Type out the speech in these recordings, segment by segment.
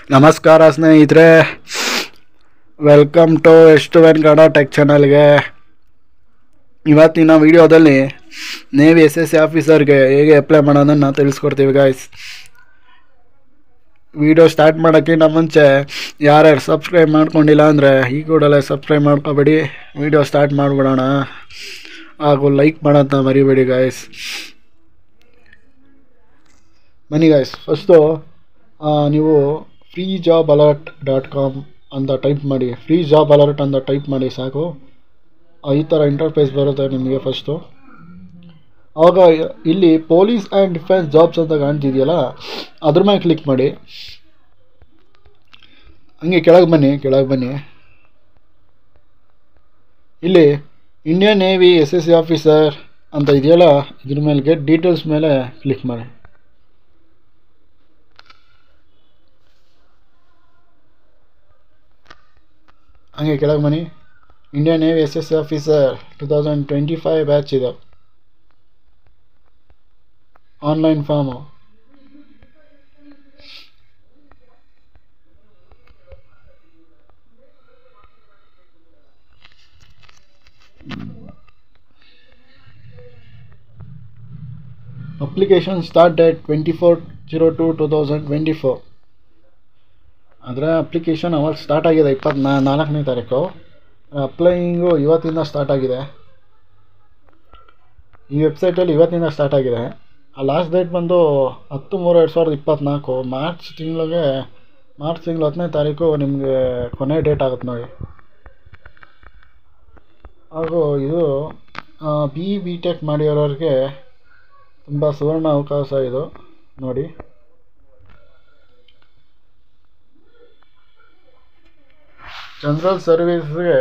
ನಮಸ್ಕಾರ ಸ್ನೇಹಿತರೆ, welcome to ಎಸ್2ವೆನ್ Kannada tech ಚಾನಲ್ಗೆ. ಇವತ್ತಿನ ವಿಡಿಯೋದಲ್ಲಿ ನೇವಿ SSC ಆಫೀಸರ್ಗೆ ಹೇಗೆ ಅಪ್ಲೈ ಮಾಡೋದನ್ನು ತಿಳಿಸ್ಕೊಡ್ತೀವಿ ಗಾಯ್ಸ್. ವಿಡಿಯೋ ಸ್ಟಾರ್ಟ್ ಮಾಡೋಕ್ಕಿಂತ ಮುಂಚೆ ಯಾರ್ಯಾರು ಸಬ್ಸ್ಕ್ರೈಬ್ ಮಾಡ್ಕೊಂಡಿಲ್ಲ ಅಂದರೆ ಈ ಕೂಡಲೇ ಸಬ್ಸ್ಕ್ರೈಬ್ ಮಾಡ್ಕೊಬೇಡಿ. ವಿಡಿಯೋ ಸ್ಟಾರ್ಟ್ ಮಾಡಿಬಿಡೋಣ. ಹಾಗೂ ಲೈಕ್ ಮಾಡೋದನ್ನ ಮರಿಬೇಡಿ ಗಾಯ್ಸ್. ಬನ್ನಿ ಗಾಯ್ಸ್, ಫಸ್ಟು ನೀವು freejobalert.com ಅಂತ ಟೈಪ್ ಮಾಡಿ. ಫ್ರೀ ಜಾಬ್ ಅಲರ್ಟ್ ಅಂತ ಟೈಪ್ ಮಾಡಿ ಸಾಕು. ಈ ಥರ ಇಂಟರ್ಫೇಸ್ ಬರುತ್ತೆ ನಿಮಗೆ. ಫಸ್ಟು ಆವಾಗ ಇಲ್ಲಿ ಪೊಲೀಸ್ ಆ್ಯಂಡ್ ಡಿಫೆನ್ಸ್ ಜಾಬ್ಸ್ ಅಂತ ಕಾಣ್ತಿದೆಯಲ್ಲ, ಅದ್ರ ಮೇಲೆ ಕ್ಲಿಕ್ ಮಾಡಿ. ಹಂಗೆ ಕೆಳಗೆ ಬನ್ನಿ. ಇಲ್ಲಿ ಇಂಡಿಯನ್ ನೇವಿ SSC ಆಫೀಸರ್ ಅಂತ ಇದೆಯಲ್ಲ, ಇದ್ರ ಮೇಲೆ ಗೆಟ್ ಡೀಟೇಲ್ಸ್ ಮೇಲೆ ಕ್ಲಿಕ್ ಮಾಡಿ. ಹಂಗೆ ಕೆಳಗೆ ಬನ್ನಿ. Indian navy SSC officer 2025 batch ಇದೆ. Online form. Application start date 24/02/2024. ಆದರೆ ಅಪ್ಲಿಕೇಶನ್ ಅವಾಗ ಸ್ಟಾರ್ಟ್ ಆಗಿದೆ 24ನೇ ತಾರೀಕು. ಅಪ್ಲೈಯಿಂಗು ಇವತ್ತಿಂದ ಸ್ಟಾರ್ಟ್ ಆಗಿದೆ. ಈ ವೆಬ್ಸೈಟಲ್ಲಿ ಇವತ್ತಿಂದ ಸ್ಟಾರ್ಟ್ ಆಗಿದೆ. ಲಾಸ್ಟ್ ಡೇಟ್ ಬಂದು 10/3/2024. ಮಾರ್ಚ್ ತಿಂಗಳು 10ನೇ ತಾರೀಕು ನಿಮಗೆ ಕೊನೆ ಡೇಟ್ ಆಗುತ್ತೆ ನೋಡಿ. ಹಾಗೂ ಇದು BTech ಮಾಡಿರೋರಿಗೆ ತುಂಬ ಸುವರ್ಣ ಅವಕಾಶ ಇದು ನೋಡಿ. ಜನರಲ್ ಸರ್ವೀಸ್ಗೆ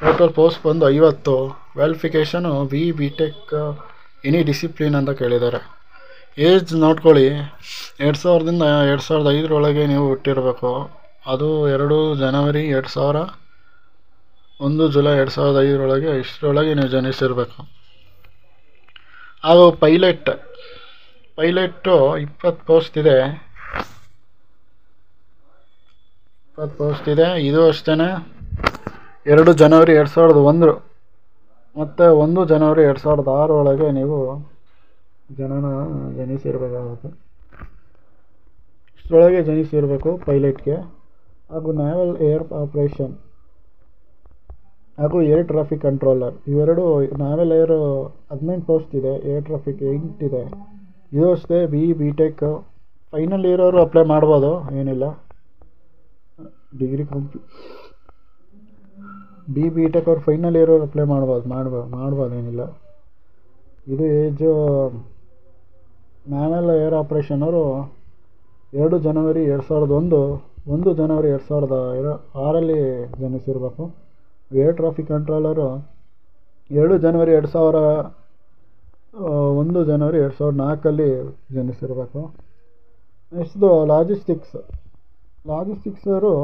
ಟೋಟಲ್ ಪೋಸ್ಟ್ ಬಂದು 50. ವ್ಯಾಲಿಫಿಕೇಷನು BTech ಎನಿ ಡಿಸಿಪ್ಲಿನ್ ಅಂತ ಕೇಳಿದ್ದಾರೆ. ಏಜ್ ನೋಡ್ಕೊಳ್ಳಿ, 2000ದಿಂದ 2005 ನೀವು ಹುಟ್ಟಿರಬೇಕು. ಅದು 2 ಜನವರಿ 2000, 1 ಜುಲೈ 2005 ಇಷ್ಟರೊಳಗೆ ನೀವು ಜನಿಸಿರಬೇಕು. ಹಾಗೂ ಪೈಲಟ್ಟು 20 ಪೋಸ್ಟ್ ಇದೆ. ಇದು ಅಷ್ಟೇ 2 ಜನವರಿ 2001 ಮತ್ತು 1 ಜನವರಿ 2006 ನೀವು ಜನಿಸಿರಬೇಕಾಗುತ್ತೆ. ಇಷ್ಟರೊಳಗೆ ಜನಿಸಿರಬೇಕು ಪೈಲಟ್ಗೆ. ಹಾಗೂ ನ್ಯಾವಲ್ ಏರ್ ಆಪ್ರೇಷನ್ ಹಾಗೂ ಏರ್ ಟ್ರಾಫಿಕ್ ಕಂಟ್ರೋಲರ್ ಇವೆರಡು. ನ್ಯಾವಲ್ ಏರ್ 15 ಪೋಸ್ಟ್ ಇದೆ, ಏರ್ ಟ್ರಾಫಿಕ್ 8 ಇದೆ. ಇದು ಅಷ್ಟೇ BTech ಫೈನಲ್ ಇರೋರು ಅಪ್ಲೈ ಮಾಡ್ಬೋದು, ಏನಿಲ್ಲ. ಡಿಗ್ರಿ BTech ಅವ್ರು ಫೈನಲ್ ಇರೋರು ಅಪ್ಲೈ ಮಾಡ್ಬೋದು ಏನಿಲ್ಲ. ಇದು ಏಜು ನ್ಯಾವಲ್ ಏರ್ ಆಪ್ರೇಷನ್ ಅವರು 2 ಜನವರಿ 2001, 1 ಜನವರಿ 2006 ಜನಿಸಿರಬೇಕು. ಏರ್ ಟ್ರಾಫಿಕ್ ಕಂಟ್ರೋಲರು 2 ಜನವರಿ 2000, 1 ಜನವರಿ 2004 ಜನಿಸಿರಬೇಕು. ನೆಕ್ಸ್ಟು ಲಾಜಿಸ್ಟಿಕ್ಸ್ ಅವರು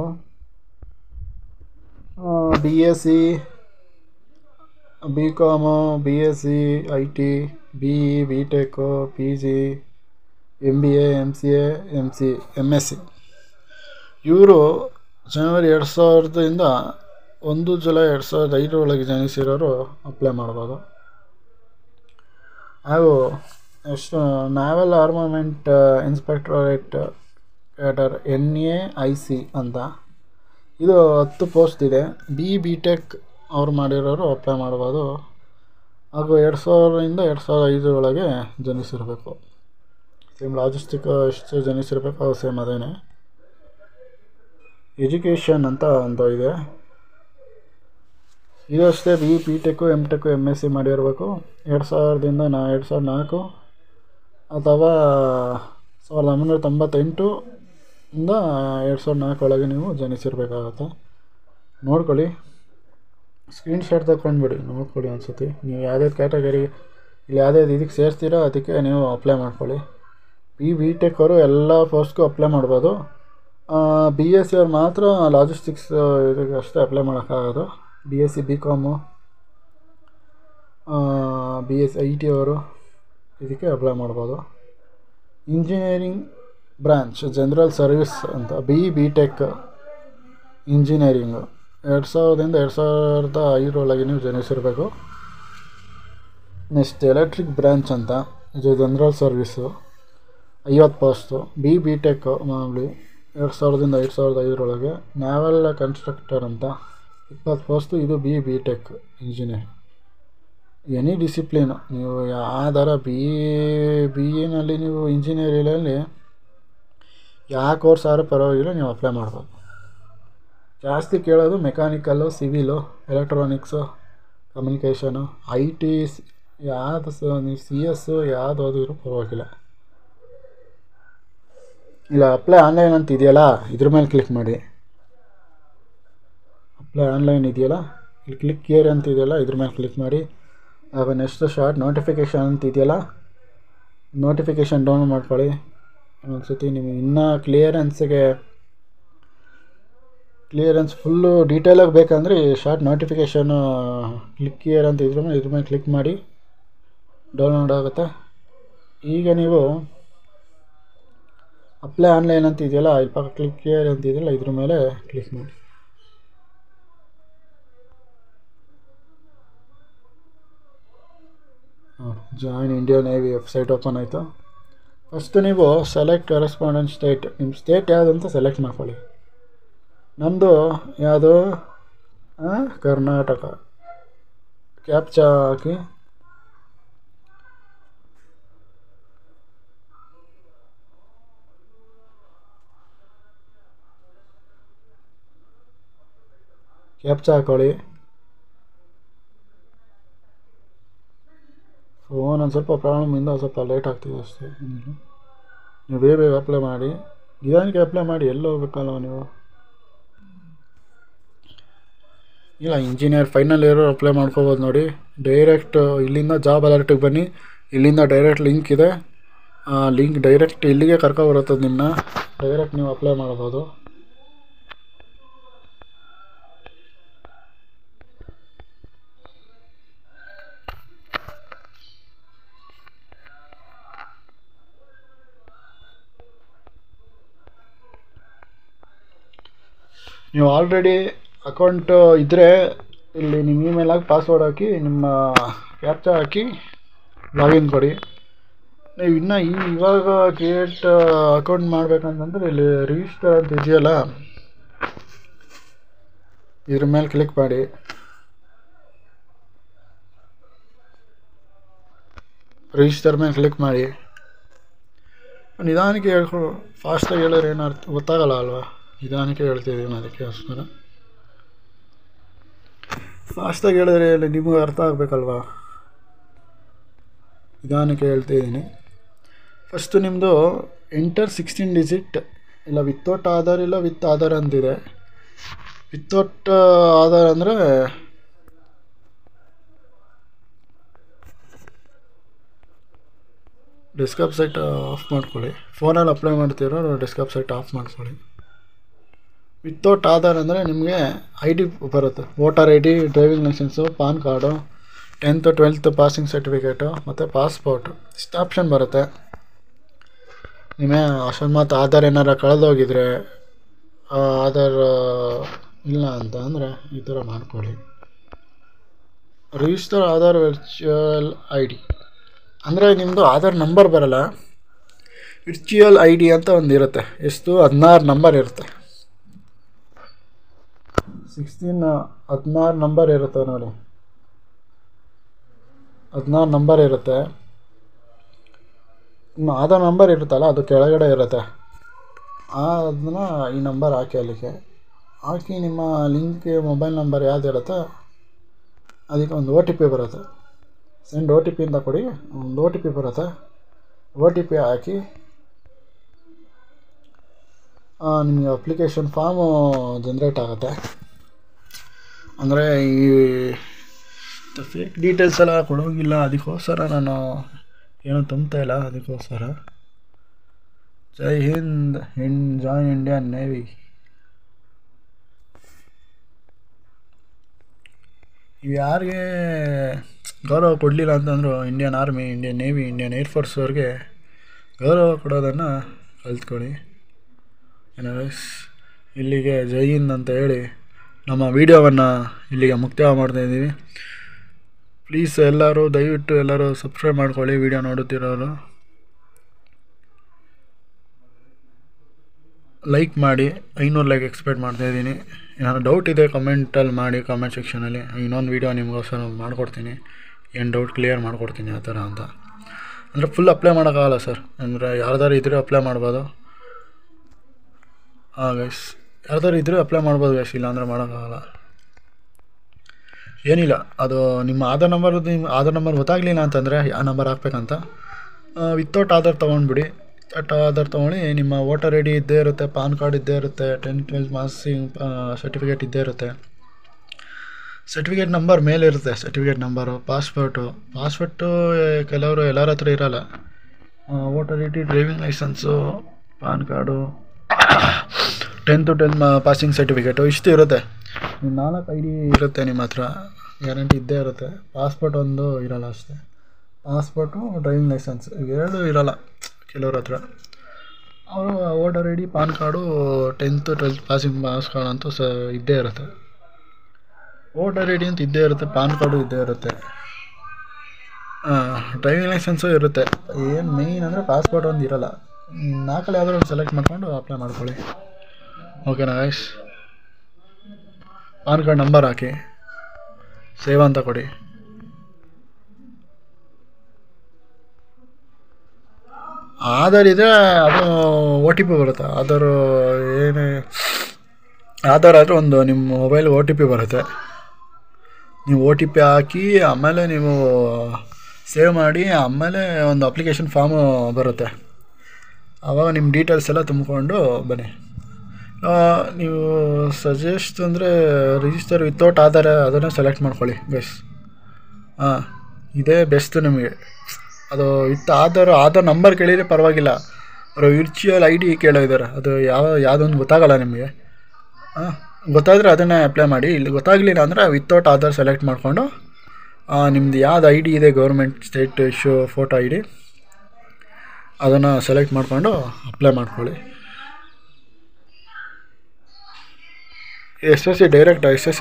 BSc, BCom, BSc, IT, BE, BTech, PG, MBA, MCA, MSc ಇವರು ಜನವರಿ 2000ದಿಂದ 1 ಜುಲೈ 2005 ಜನಿಸಿರೋರು ಅಪ್ಲೈ ಮಾಡ್ಬೋದು. ಹಾಗೂ ಎಷ್ಟು ನ್ಯಾವಲ್ ಆರ್ಮಮೆಂಟ್ ಇನ್ಸ್ಪೆಕ್ಟರೇಟ್ ಕ್ಯಾಡರ್ NAIC ಅಂತ, ಇದು 10 ಪೋಸ್ಟ್ ಇದೆ. BTech ಅವ್ರು ಮಾಡಿರೋರು ಅಪ್ಲೈ ಮಾಡ್ಬೋದು. ಹಾಗೂ 2000ರಿಂದ 2005 ಜನಿಸಿರಬೇಕು. ಸೇಮ್ ಲಾಜಿಸ್ಟಿಕ್ ಎಷ್ಟು ಜನಿಸಿರಬೇಕು ಅದು ಸೇಮ್ ಅದೇನೆ. ಎಜುಕೇಷನ್ ಅಂತ ಇದೆ. ಇದು ಅಷ್ಟೇ BTech, MTech, MSc ಮಾಡಿರಬೇಕು. 2000ದಿಂದ 2004 ಅಥವಾ 1998 ಇಂದ 2004 ನೀವು ಜನಿಸಿರಬೇಕಾಗತ್ತೆ. ನೋಡ್ಕೊಳ್ಳಿ, ಸ್ಕ್ರೀನ್ಶಾಟ್ ತಗೊಂಡ್ಬಿಡಿ, ನೋಡ್ಕೊಳ್ಳಿ ಅನ್ಸುತ್ತೆ. ನೀವು ಯಾವುದೇ ಕ್ಯಾಟಗರಿ ಇಲ್ಲಿ ಯಾವುದೇ ಇದಕ್ಕೆ ಸೇರ್ತೀರೋ ಅದಕ್ಕೆ ನೀವು ಅಪ್ಲೈ ಮಾಡ್ಕೊಳ್ಳಿ. BTech ಅವರು ಎಲ್ಲ ಪೋಸ್ಟ್ಗೂ ಅಪ್ಲೈ ಮಾಡ್ಬೋದು. BSc ಅವ್ರು ಮಾತ್ರ ಲಾಜಿಸ್ಟಿಕ್ಸ್ ಇದಕ್ಕೆ ಅಷ್ಟೇ ಅಪ್ಲೈ ಮಾಡೋಕ್ಕಾಗೋದು. BSc, BCom, BSc IT ಅವರು ಇದಕ್ಕೆ ಅಪ್ಲೈ ಮಾಡ್ಬೋದು. ಇಂಜಿನಿಯರಿಂಗ್ ಬ್ರಾಂಚ್ ಜನರಲ್ ಸರ್ವಿಸ್ ಅಂತ ಬಿ ಟೆಕ್ ಇಂಜಿನಿಯರಿಂಗು 2000ರಿಂದ 2005 ನೀವು ಜನಿಸಿರಬೇಕು. ನೆಕ್ಸ್ಟ್ ಎಲೆಕ್ಟ್ರಿಕ್ ಬ್ರಾಂಚ್ ಅಂತ ಇದು general service 50 post. B tech ಮಾಮೂಲಿ 2000ರಿಂದ 2005 ನ್ಯಾವಲ್ ಕನ್ಸ್ಟ್ರಕ್ಟರ್ ಅಂತ 20 ಪೋಸ್ಟು. ಇದು B tech engineer. Any discipline ನೀವು ಯಾವ್ದಾರ ಬಿ ಎನಲ್ಲಿ ನೀವು ಇಂಜಿನಿಯರಿಂಗಲ್ಲಿ ಯಾವ ಕೋರ್ಸ್ ಆದ್ರೂ ಪರವಾಗಿಲ್ಲ, ನೀವು ಅಪ್ಲೈ ಮಾಡ್ಬೋದು. ಜಾಸ್ತಿ ಕೇಳೋದು mechanical, civil, electronics, communication, IT ಯಾವುದು ನೀವು CS ಯಾವುದು ಓದಿದ್ರು ಪರವಾಗಿಲ್ಲ. ಇಲ್ಲ ಅಪ್ಲೈ ಆನ್ಲೈನ್ ಅಂತ ಇದೆಯಲ್ಲ, ಇದ್ರ ಮೇಲೆ ಕ್ಲಿಕ್ ಮಾಡಿ. ಅಪ್ಲೈ ಆನ್ಲೈನ್ ಇದೆಯಲ್ಲ, ಇಲ್ಲಿ ಕ್ಲಿಕ್ ಹಿಯರ್ ಅಂತ ಇದೆಯಲ್ಲ, ಇದ್ರ ಮೇಲೆ ಕ್ಲಿಕ್ ಮಾಡಿ. ಆಗ ನೆಕ್ಸ್ಟ್ ಶಾರ್ಟ್ ನೋಟಿಫಿಕೇಷನ್ ಅಂತ ಇದೆಯಲ್ಲ, ನೋಟಿಫಿಕೇಷನ್ ಡೌನ್ಲೋಡ್ ಮಾಡ್ಕೊಳ್ಳಿ. ಒಂದ್ಸತಿ ನಿಮಗೆ ಇನ್ನೂ ಕ್ಲಿಯರೆನ್ಸ್ ಫುಲ್ಲು ಡೀಟೇಲಾಗಿ ಬೇಕಂದರೆ ಶಾರ್ಟ್ ನೋಟಿಫಿಕೇಷನು ಕ್ಲಿಕ್ ಹಿಯರ್ ಅಂತ ಇದ್ರ ಮೇಲೆ ಕ್ಲಿಕ್ ಮಾಡಿ, ಡೌನ್ಲೋಡ್ ಆಗುತ್ತೆ. ಈಗ ನೀವು ಅಪ್ಲೈ ಆನ್ಲೈನ್ ಅಂತ ಇದೆಯಲ್ಲ, ಇಲ್ಲಿ ಪಕ್ಕ ಕ್ಲಿಕ್ ಹಿಯರ್ ಅಂತ ಇದೆಯಲ್ಲ, ಇದ್ರ ಮೇಲೆ ಕ್ಲಿಕ್ ಮಾಡಿ. Join Indian navy website open ಆಯಿತು. ಫಸ್ಟು ನೀವು ಸೆಲೆಕ್ಟ್ ಕರೆಸ್ಪಾಂಡೆಂಟ್ ಸ್ಟೇಟ್, ನಿಮ್ಮ ಸ್ಟೇಟ್ ಯಾವುದು ಅಂತ ಸೆಲೆಕ್ಟ್ ಮಾಡ್ಕೊಳ್ಳಿ. ನಮ್ಮದು ಯಾವುದು ಕರ್ನಾಟಕ. ಕ್ಯಾಪ್ಚಾ ಹಾಕಿ ಕ್ಯಾಪ್ಚಾ ಹಾಕೊಳ್ಳಿ. ಫೋನ್ ಒಂದು ಸ್ವಲ್ಪ ಪ್ರಾಬ್ಲಮಿಂದ ಸ್ವಲ್ಪ ಲೇಟ್ ಆಗ್ತಿದೆ ಅಷ್ಟೇ. ನೀವು ಬೇಗ ಅಪ್ಲೈ ಮಾಡಿ, ನಿಧಾನಕ್ಕೆ ಅಪ್ಲೈ ಮಾಡಿ, ಎಲ್ಲಿ ಹೋಗ್ಬೇಕಲ್ವ ನೀವು. ಇಲ್ಲ ಇಂಜಿನಿಯರ್ ಫೈನಲ್ ಇಯರ್ ಅಪ್ಲೈ ಮಾಡ್ಕೋಬೋದು ನೋಡಿ. ಡೈರೆಕ್ಟ್ ಇಲ್ಲಿಂದ ಜಾಬ್ ಅಲರ್ಟಿಗೆ ಬನ್ನಿ, ಇಲ್ಲಿಂದ ಡೈರೆಕ್ಟ್ ಲಿಂಕ್ ಇದೆ. ಲಿಂಕ್ ಡೈರೆಕ್ಟ್ ಇಲ್ಲಿಗೆ ಕರ್ಕೊಬರುತ್ತದೆ ನಿಮ್ಮನ್ನ. ಡೈರೆಕ್ಟ್ ನೀವು ಅಪ್ಲೈ ಮಾಡ್ಬೋದು. ನೀವು ಆಲ್ರೆಡಿ ಅಕೌಂಟು ಇದ್ದರೆ ಇಲ್ಲಿ ನಿಮ್ಮ ಇಮೇಲ್ ಹಾಕಿ ಪಾಸ್ವರ್ಡ್ ಹಾಕಿ ನಿಮ್ಮ ಕ್ಯಾಪ್ಚಾ ಹಾಕಿ ಲಾಗಿನ್ ಕೊಡಿ. ನೀವು ಇನ್ನೂ ಇವಾಗ ಕ್ರಿಯೇಟ್ ಅಕೌಂಟ್ ಮಾಡಬೇಕಂತಂದ್ರೆ ಇಲ್ಲಿ ರಿಜಿಸ್ಟರ್ ಅಂತ ಇದೆಯಲ್ಲ, ಇದ್ರ ಮೇಲೆ ಕ್ಲಿಕ್ ಮಾಡಿ. ರಿಜಿಸ್ಟರ್ ಮೇಲೆ ಕ್ಲಿಕ್ ಮಾಡಿ. ನಿಧಾನಕ್ಕೆ ಹೇಳ್ಕೊಡು, ಫಾಸ್ಟಾಗಿ ಹೇಳಿದ್ರೆ ಏನು ಅರ್ಥ ಗೊತ್ತಾಗಲ್ಲ ಅಲ್ವಾ. ನಿಧಾನಕ್ಕೆ ಹೇಳ್ತಿದ್ದೀನಿ, ಅದಕ್ಕೋಸ್ಕರ ಫಾಸ್ಟಾಗಿ ಹೇಳಿದ್ರೆ ನಿಮಗೆ ಅರ್ಥ ಆಗಬೇಕಲ್ವಾ, ನಿಧಾನಕ್ಕೆ ಹೇಳ್ತಿದ್ದೀನಿ. ಫಸ್ಟು ನಿಮ್ಮದು ಎಂಟರ್ 16 ಡಿಜಿಟ್, ಇಲ್ಲ ವಿತೌಟ್ ಆಧಾರ್ ಇಲ್ಲ ವಿತ್ ಆಧಾರ್ ಅಂತಿದೆ. ವಿತೌಟ್ ಆಧಾರ್ ಅಂದರೆ ಡೆಸ್ಕ್ಟಾಪ್ ಸೈಟ್ ಆಫ್ ಮಾಡ್ಕೊಳ್ಳಿ. ಫೋನಲ್ಲಿ ಅಪ್ಲೈ ಮಾಡ್ತಿರೋ ಡೆಸ್ಕ್ಟಾಪ್ ಸೈಟ್ ಆಫ್ ಮಾಡ್ಕೊಳ್ಳಿ. ವಿತೌಟ್ ಆಧಾರ್ ಅಂದರೆ ನಿಮಗೆ ID ಬರುತ್ತೆ. Voter ID, driving licence, PAN card, 10th 12th passing certificate ಮತ್ತು ಪಾಸ್ಪೋರ್ಟು ಇಷ್ಟು ಆಪ್ಷನ್ ಬರುತ್ತೆ. ನಿಮಗೆ ಅಕಸ್ಮಾತ್ ಆಧಾರ್ ಏನಾರು ಕಳೆದೋಗಿದ್ರೆ, ಆಧಾರ್ ಇಲ್ಲ ಅಂತ ಅಂದರೆ ಈ ಥರ ಮಾಡ್ಕೊಳ್ಳಿ. ರಿಜಿಸ್ಟರ್ ಆಧಾರ್ ವರ್ಚುವಲ್ ID ಅಂದರೆ ನಿಮ್ಮದು ಆಧಾರ್ ನಂಬರ್ ಬರೋಲ್ಲ, ವರ್ಚುವಲ್ ID ಅಂತ ಒಂದು ಇರುತ್ತೆ. ಎಷ್ಟು 16 ನಂಬರ್ ಇರುತ್ತೆ. 16 ನಂಬರ್ ಇರುತ್ತೆ ನೋಡಿ, 16 ನಂಬರ್ ಇರುತ್ತೆ. ನಿಮ್ಮ ಆಧಾರ್ ನಂಬರ್ ಇರುತ್ತಲ್ಲ, ಅದು ಕೆಳಗಡೆ ಇರುತ್ತೆ. ಅದನ್ನ ಈ ನಂಬರ್ ಹಾಕಿ ಅಲ್ಲಿಗೆ ಹಾಕಿ, ನಿಮ್ಮ ಲಿಂಕ್ ಮೊಬೈಲ್ ನಂಬರ್ ಯಾವ್ದು ಇರುತ್ತೆ ಅದಕ್ಕೆ ಒಂದು OTP ಬರುತ್ತೆ. ಸೆಂಡ್ OTP ಅಂತ ಕೊಡಿ, ಒಂದು OTP ಬರುತ್ತೆ. OTP ಹಾಕಿ ನಿಮಗೆ ಅಪ್ಲಿಕೇಶನ್ ಫಾರ್ಮು ಜನ್ರೇಟ್ ಆಗುತ್ತೆ. ಅಂದರೆ ಈ ಫೇಕ್ ಡೀಟೇಲ್ಸ್ ಎಲ್ಲ ಕೊಡೋಂಗಿಲ್ಲ, ಅದಕ್ಕೋಸ್ಕರ ನಾನು ಏನೂ ತುಂಬ್ತಾ ಇಲ್ಲ, ಅದಕ್ಕೋಸ್ಕರ. ಜೈ ಹಿಂದ್, ಜಾಯಿನ್ ಇಂಡಿಯನ್ ನೇವಿ. ಇವು ಯಾರಿಗೆ ಗೌರವ ಕೊಡಲಿಲ್ಲ ಅಂತಂದರೂ Indian army, Indian navy, Indian air force ಅವ್ರಿಗೆ ಗೌರವ ಕೊಡೋದನ್ನು ಕಲ್ತ್ಕೊಳ್ಳಿ. ಏನೋ ಗೈಸ್, ಇಲ್ಲಿಗೆ ಜೈ ಹಿಂದ್ ಅಂತ ಹೇಳಿ ನಮ್ಮ ವೀಡಿಯೋವನ್ನು ಇಲ್ಲಿಗೆ ಮುಕ್ತಾಯ ಮಾಡ್ತಾಯಿದ್ದೀವಿ. ಪ್ಲೀಸ್ ಎಲ್ಲರೂ ದಯವಿಟ್ಟು ಎಲ್ಲರೂ ಸಬ್ಸ್ಕ್ರೈಬ್ ಮಾಡ್ಕೊಳ್ಳಿ. ವೀಡಿಯೋ ನೋಡುತ್ತಿರೋರು ಲೈಕ್ ಮಾಡಿ. 500 ಲೈಕ್ ಎಕ್ಸ್ಪೆಕ್ಟ್ ಮಾಡ್ತಾಯಿದ್ದೀನಿ. ಏನಾದ್ರು ಡೌಟ್ ಇದೆ ಕಮೆಂಟಲ್ಲಿ ಮಾಡಿ, ಕಾಮೆಂಟ್ ಸೆಕ್ಷನಲ್ಲಿ. ಇನ್ನೊಂದು ವೀಡಿಯೋ ನಿಮಗೋಸ್ಕರ ಮಾಡಿಕೊಡ್ತೀನಿ, ಏನು ಡೌಟ್ ಕ್ಲಿಯರ್ ಮಾಡಿಕೊಡ್ತೀನಿ ಆ ಥರ ಅಂತ. ಅಂದರೆ ಫುಲ್ ಅಪ್ಲೈ ಮಾಡೋಕ್ಕಾಗಲ್ಲ ಸರ್, ಅಂದರೆ ಯಾರ್ದಾರು ಇದ್ದರೆ ಅಪ್ಲೈ ಮಾಡ್ಬೋದು. ಗೈಸ್, ಯಾರ್ದಾರು ಇದ್ದರೆ ಅಪ್ಲೈ ಮಾಡ್ಬೋದು ಗೈಸ್, ಇಲ್ಲ ಅಂದರೆ ಮಾಡೋಕ್ಕಾಗಲ್ಲ. ಏನಿಲ್ಲ, ಅದು ನಿಮ್ಮ ಆಧಾರ್ ನಂಬರ್ ಗೊತ್ತಾಗಲಿಲ್ಲ ಅಂತಂದರೆ ಆ ನಂಬರ್ ಹಾಕ್ಬೇಕಂತ. ವಿತೌಟ್ ಆಧಾರ್ ತೊಗೊಂಡ್ಬಿಡಿ. ಆಧಾರ್ ತೊಗೊಳ್ಳಿ, ನಿಮ್ಮ ವೋಟರ್ ಐ ಡಿ ಇದ್ದೇ ಇರುತ್ತೆ, ಪಾನ್ ಕಾರ್ಡ್ ಇದ್ದೇ ಇರುತ್ತೆ, 10th 12th ಮಾರ್ಕ್ಸಿಂಗ್ ಸರ್ಟಿಫಿಕೇಟ್ ಇದ್ದೇ ಇರುತ್ತೆ. ಸರ್ಟಿಫಿಕೇಟ್ ನಂಬರ್ ಮೇಲೆ ಇರುತ್ತೆ, ಸರ್ಟಿಫಿಕೇಟ್ ನಂಬರು. ಪಾಸ್ಪೋರ್ಟು ಕೆಲವರು ಎಲ್ಲರ ಹತ್ರ ಇರೋಲ್ಲ. Voter I D, driving licence, PAN card, 10th 12th passing certificate ಇಷ್ಟು ಇರುತ್ತೆ. 4 ಐ ಡಿ ಇರುತ್ತೆ ನಿಮ್ಮ ಹತ್ರ, ಗ್ಯಾರಂಟಿ ಇದ್ದೇ ಇರುತ್ತೆ. ಪಾಸ್ಪೋರ್ಟ್ ಒಂದು ಇರೋಲ್ಲ ಅಷ್ಟೇ. ಪಾಸ್ಪೋರ್ಟು, ಡ್ರೈವಿಂಗ್ ಲೈಸೆನ್ಸ್ ಇವೆರಡು ಇರೋಲ್ಲ ಕೆಲವ್ರ ಹತ್ರ. ಅವರು voter I D, PAN card, 10th 12th passing marks card ಅಂತೂ ಇದ್ದೇ ಇರುತ್ತೆ. ವೋಟರ್ ಐ ಡಿ ಅಂತ ಇದ್ದೇ ಇರುತ್ತೆ, ಪಾನ್ ಕಾರ್ಡು ಇದ್ದೇ ಇರುತ್ತೆ, ಡ್ರೈವಿಂಗ್ ಲೈಸೆನ್ಸು ಇರುತ್ತೆ. ಏನು ಮೇಯ್ನ್ ಅಂದರೆ ಪಾಸ್ಪೋರ್ಟ್ ಒಂದು ಇರೋಲ್ಲ. 4 ಯಾವ್ದಾದ್ರು ಒಂದು ಸೆಲೆಕ್ಟ್ ಮಾಡ್ಕೊಂಡು ಅಪ್ಲೈ ಮಾಡ್ಕೊಳ್ಳಿ. ಓಕೆನಾ ಗೈಸ್? ಪಾನ್ ಕಾರ್ಡ್ ನಂಬರ್ ಹಾಕಿ, ಸೇವ್ ಅಂತ ಕೊಡಿ. ಆಧಾರ್ ಇದೆ, ಅದು OTP ಬರುತ್ತೆ. ಆಧಾರ್ ಆದರೆ ಒಂದು ನಿಮ್ಮ ಮೊಬೈಲ್ OTP ಬರುತ್ತೆ. ನೀವು OTP ಹಾಕಿ ಆಮೇಲೆ ನೀವು ಸೇವ್ ಮಾಡಿ, ಆಮೇಲೆ ಒಂದು ಅಪ್ಲಿಕೇಶನ್ ಫಾರ್ಮು ಬರುತ್ತೆ. ಆವಾಗ ನಿಮ್ಮ ಡೀಟೇಲ್ಸ್ ಎಲ್ಲ ತುಂಬಿಕೊಂಡು ಬನ್ನಿ. ನೀವು ಸಜೆಸ್ಟ್ ಅಂದರೆ ರಿಜಿಸ್ಟರ್ ವಿತೌಟ್ ಆಧಾರ್ ಅದನ್ನು ಸೆಲೆಕ್ಟ್ ಮಾಡ್ಕೊಳ್ಳಿ ಗೈಸ್. ಇದೇ ಬೆಸ್ಟ್ ನಿಮಗೆ. ಅದು ವಿತ್ ಆಧಾರ್ ನಂಬರ್ ಕೇಳಿದರೆ ಪರವಾಗಿಲ್ಲ, ಅವರು ವಿರ್ಚುವಲ್ ಐ ಡಿ ಕೇಳಿದ್ದಾರೆ, ಅದು ಯಾವುದೊಂದು ಗೊತ್ತಾಗಲ್ಲ ನಿಮಗೆ. ಗೊತ್ತಾದರೆ ಅದನ್ನೇ ಅಪ್ಲೈ ಮಾಡಿ. ಇಲ್ಲಿ ಗೊತ್ತಾಗಲಿಲ್ಲ ಅಂದರೆ ವಿತೌಟ್ ಆಧಾರ್ ಸೆಲೆಕ್ಟ್ ಮಾಡಿಕೊಂಡು ನಿಮ್ಮದು ಯಾವ್ದು ಐ ಡಿ ಇದೆ, government, state issue photo I D, ಅದನ್ನು ಸೆಲೆಕ್ಟ್ ಮಾಡಿಕೊಂಡು ಅಪ್ಲೈ ಮಾಡ್ಕೊಳ್ಳಿ. SSC ಡೈರೆಕ್ಟ್ SSC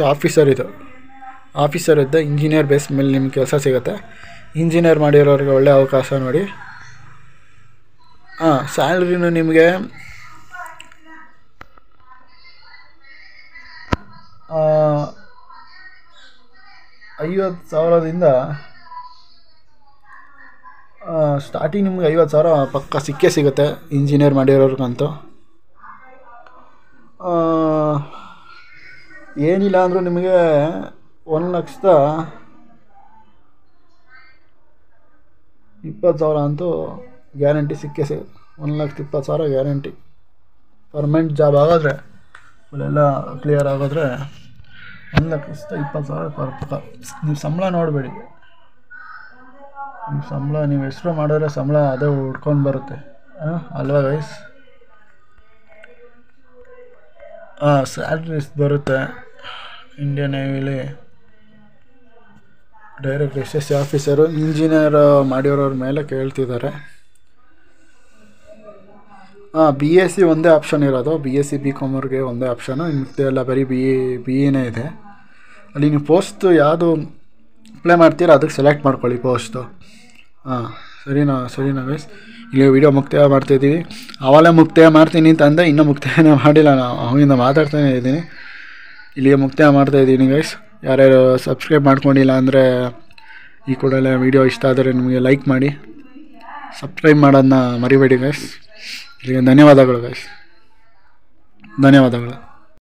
ಆಫೀಸರ್ ಇದ್ದ ಇಂಜಿನಿಯರ್ ಬೇಸ್ ಮೇಲೆ ನಿಮ್ಗೆ ಕೆಲಸ ಸಿಗುತ್ತೆ. ಇಂಜಿನಿಯರ್ ಮಾಡಿರೋರಿಗೆ ಒಳ್ಳೆ ಅವಕಾಶ ನೋಡಿ. ಸ್ಯಾಲ್ರಿನೂ ನಿಮಗೆ 50,000ದಿಂದ ಸ್ಟಾರ್ಟಿಂಗ್ ನಿಮ್ಗೆ 50,000 ಪಕ್ಕ ಸಿಕ್ಕೇ ಸಿಗುತ್ತೆ ಇಂಜಿನಿಯರ್ ಮಾಡಿರೋರ್ಗಂತೂ. ಏನಿಲ್ಲ ಅಂದರೂ ನಿಮಗೆ 1,20,000 ಅಂತೂ ಗ್ಯಾರಂಟಿ ಸಿಕ್ಕೇ ಸಿಗುತ್ತೆ. 1,20,000 ಗ್ಯಾರಂಟಿ. ಪರ್ಮನೆಂಟ್ ಜಾಬ್ ಆಗೋದ್ರೆ, ಫುಲ್ಲೆಲ್ಲ ಕ್ಲಿಯರ್ ಆಗೋದ್ರೆ 1,20,000 ಪಕ್ಕ. ನೀವು ಸಂಬಳ ನೋಡಬೇಡಿ, ನಿಮ್ಮ ಸಂಬಳ ನೀವು ಎಷ್ಟು ಮಾಡಿದ್ರೆ ಸಂಬಳ ಅದೇ ಹುಡ್ಕೊಂಡು ಬರುತ್ತೆ ಅಲ್ವಾ ಗೈಸ್? ಸ್ಯಾಲ್ರಿ ಎಷ್ಟು ಬರುತ್ತೆ ಇಂಡಿಯನ್ ನೇವಿಲಿ ಡೈರೆಕ್ಟ್ SSC ಆಫೀಸರು ಇಂಜಿನಿಯರ್ ಮಾಡಿರೋರ ಮೇಲೆ ಕೇಳ್ತಿದ್ದಾರೆ. BSc ಒಂದೇ ಆಪ್ಷನ್ ಇರೋದು, BSc BCom ಅವ್ರಿಗೆ ಒಂದೇ ಆಪ್ಷನು. ಇನ್ನು ಎಲ್ಲ ಬರೀ BE ಇದೆ. ಅಲ್ಲಿ ನೀವು ಪೋಸ್ಟ್ ಯಾವುದು ಅಪ್ಲೈ ಮಾಡ್ತೀರ ಅದಕ್ಕೆ ಸೆಲೆಕ್ಟ್ ಮಾಡ್ಕೊಳ್ಳಿ ಪೋಸ್ಟು. ಸರಿನಾ ಗೈಸ್? ಇಲ್ಲಿ ವೀಡಿಯೋ ಮುಕ್ತಾಯ ಮಾಡ್ತಾಯಿದ್ದೀವಿ. ಆವಾಗಲೇ ಮುಕ್ತಾಯ ಮಾಡ್ತೀನಿ ಅಂತಂದೆ, ಇನ್ನೂ ಮುಕ್ತಾಯನೇ ಮಾಡಿಲ್ಲ. ನಾನು ಅವಾಗಿಂದ ಮಾತಾಡ್ತಾನೇ ಇದ್ದೀನಿ. ಇಲ್ಲಿಗೆ ಮುಕ್ತಾಯ ಮಾಡ್ತಾಯಿದ್ದೀನಿ ಗೈಸ್. ಯಾರ್ಯಾರು ಸಬ್ಸ್ಕ್ರೈಬ್ ಮಾಡ್ಕೊಂಡಿಲ್ಲ ಅಂದರೆ ಈ ಕೂಡಲೇ ವೀಡಿಯೋ ಇಷ್ಟ ಆದರೆ ನಿಮಗೆ ಲೈಕ್ ಮಾಡಿ, ಸಬ್ಸ್ಕ್ರೈಬ್ ಮಾಡೋದನ್ನ ಮರಿಬೇಡಿ ಗೈಸ್. ಇಲ್ಲಿಗೆ ಧನ್ಯವಾದಗಳು ಗೈಸ್, ಧನ್ಯವಾದಗಳು.